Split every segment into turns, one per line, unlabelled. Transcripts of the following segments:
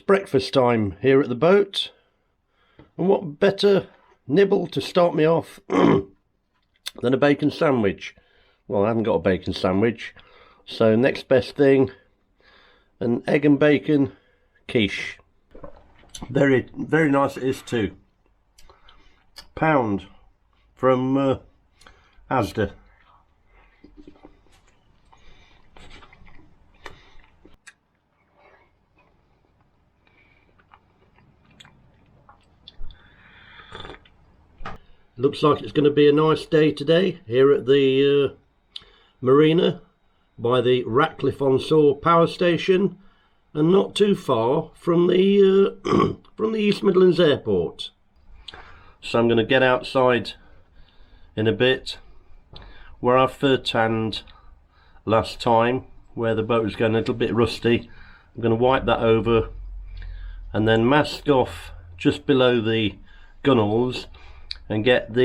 breakfast time here at the boat, and what better nibble to start me off than a bacon sandwich. Well, I haven't got a bacon sandwich, so next best thing, an egg and bacon quiche. Very, very nice it is too. Pound from Asda. Looks like it's going to be a nice day today here at the marina by the Ratcliffe-on-Soar power station, and not too far from the from the East Midlands Airport. So I'm going to get outside in a bit where I Fertanned last time, where the boat was going a little bit rusty. I'm going to wipe that over and then mask off just below the gunnels and get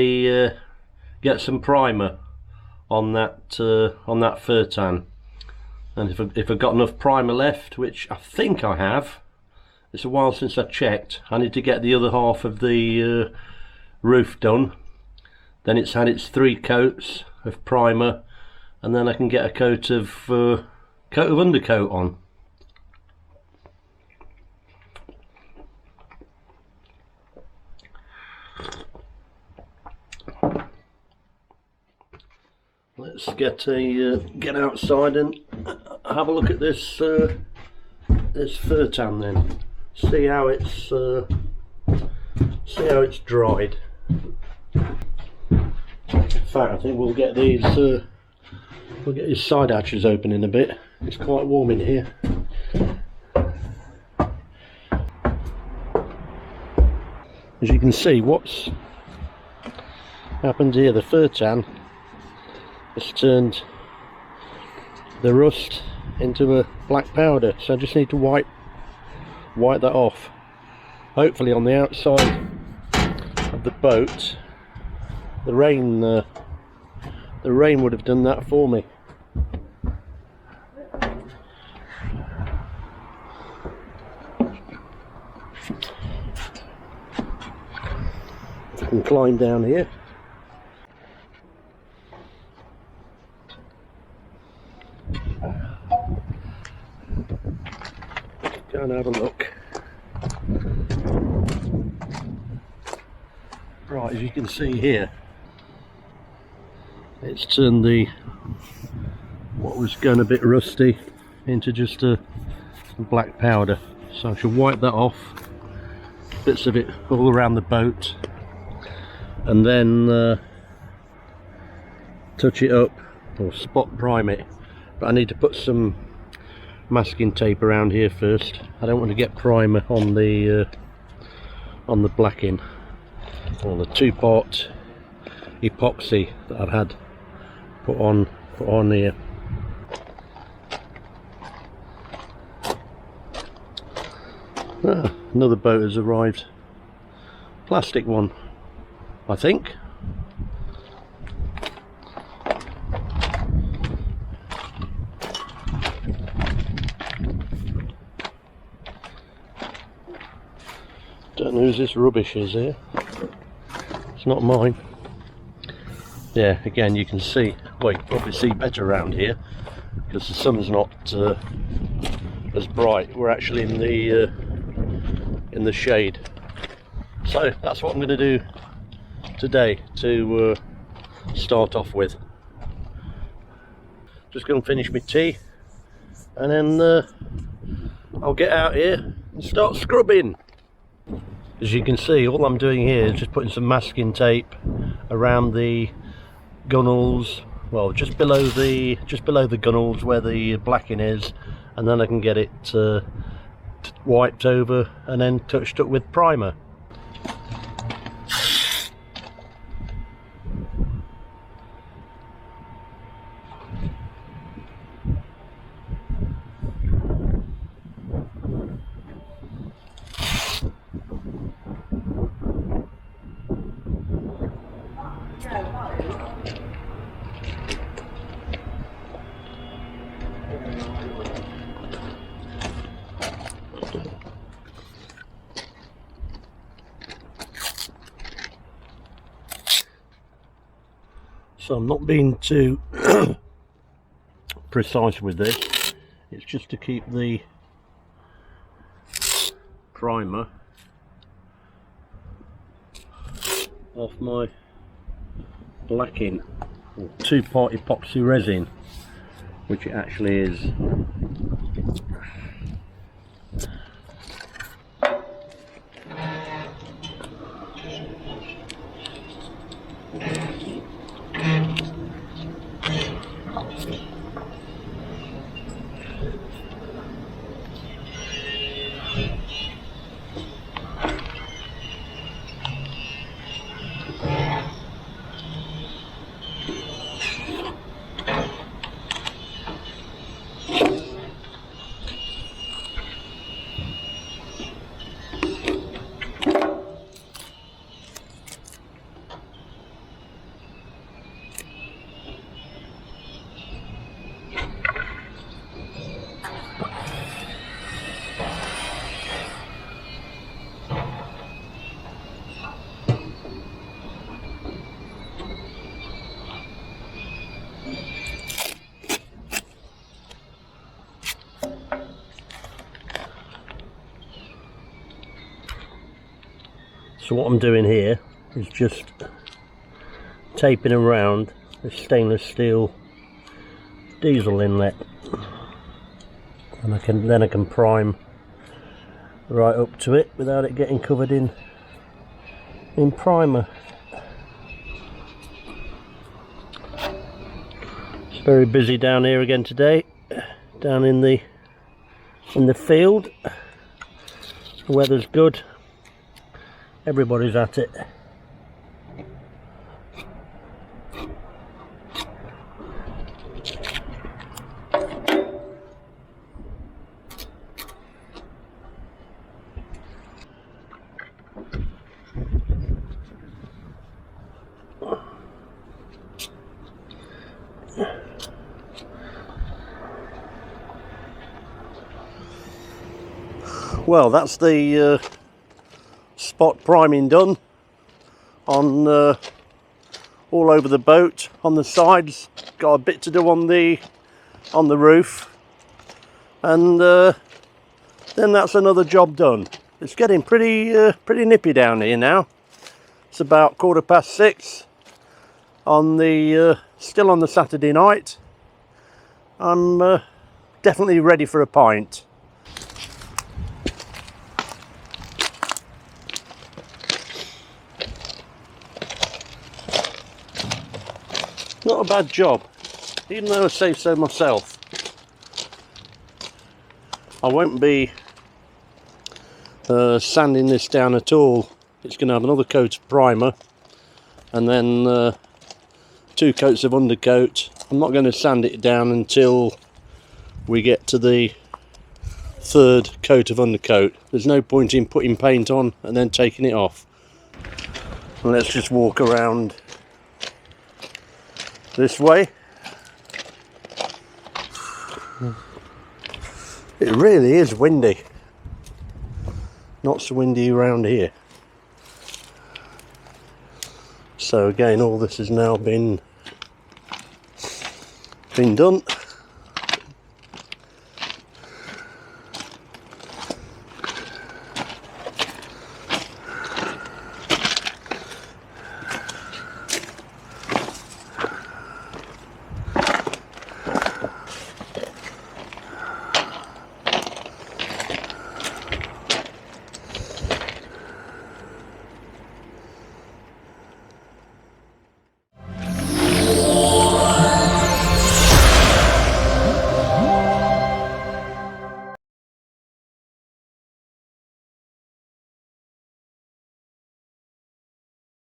some primer on that Fertan. And if I've got enough primer left, which I think I have, it's a while since I checked, I need to get the other half of the roof done. Then it's had its 3 coats of primer, and then I can get a coat of undercoat on. Let's get outside and have a look at this this Fertan then. See how it's dried. In fact, I think we'll get these side hatches open in a bit. It's quite warm in here. As you can see, what's happened here, the Fertan has turned the rust into a black powder, so I just need to wipe that off. Hopefully on the outside of the boat, the rain would have done that for me. I can climb down here. Go and have a look. Right, as you can see here, it's turned what was going a bit rusty into just a black powder. So I shall wipe that off, bits of it all around the boat, and then touch it up or spot prime it. But I need to put some masking tape around here first. I don't want to get primer on the blacking, or the 2-part epoxy that I've had put on here. Another boat has arrived. Plastic one, I think. Don't know whose this rubbish is here. It's not mine. Yeah, again you can see, well, you can probably see better around here because the sun's not as bright. We're actually in the shade. So that's what I'm going to do today to start off with. Just going to finish my tea, and then I'll get out here and start scrubbing. As you can see, all I'm doing here is just putting some masking tape around the gunnels, well, just below the gunnels where the blacking is, and then I can get it wiped over and then touched up with primer. So I'm not being too precise with this. It's just to keep the primer off my blacking, or two-part epoxy resin, which it actually is. So what I'm doing here is just taping around this stainless steel diesel inlet, and then I can prime right up to it without it getting covered in primer. It's very busy down here again today, down in the field. The weather's good. Everybody's at it. Well, that's the spot priming done on all over the boat, on the sides. Got a bit to do on the roof, and then that's another job done. It's getting pretty nippy down here now. It's about 6:15 on the still on the Saturday night. I'm definitely ready for a pint. Not a bad job, even though I say so myself. I won't be sanding this down at all. It's going to have another coat of primer and then 2 coats of undercoat. I'm not going to sand it down until we get to the 3rd coat of undercoat. There's no point in putting paint on and then taking it off. Let's just walk around this way. It really is windy. Not so windy around here. So again, all this has now been done.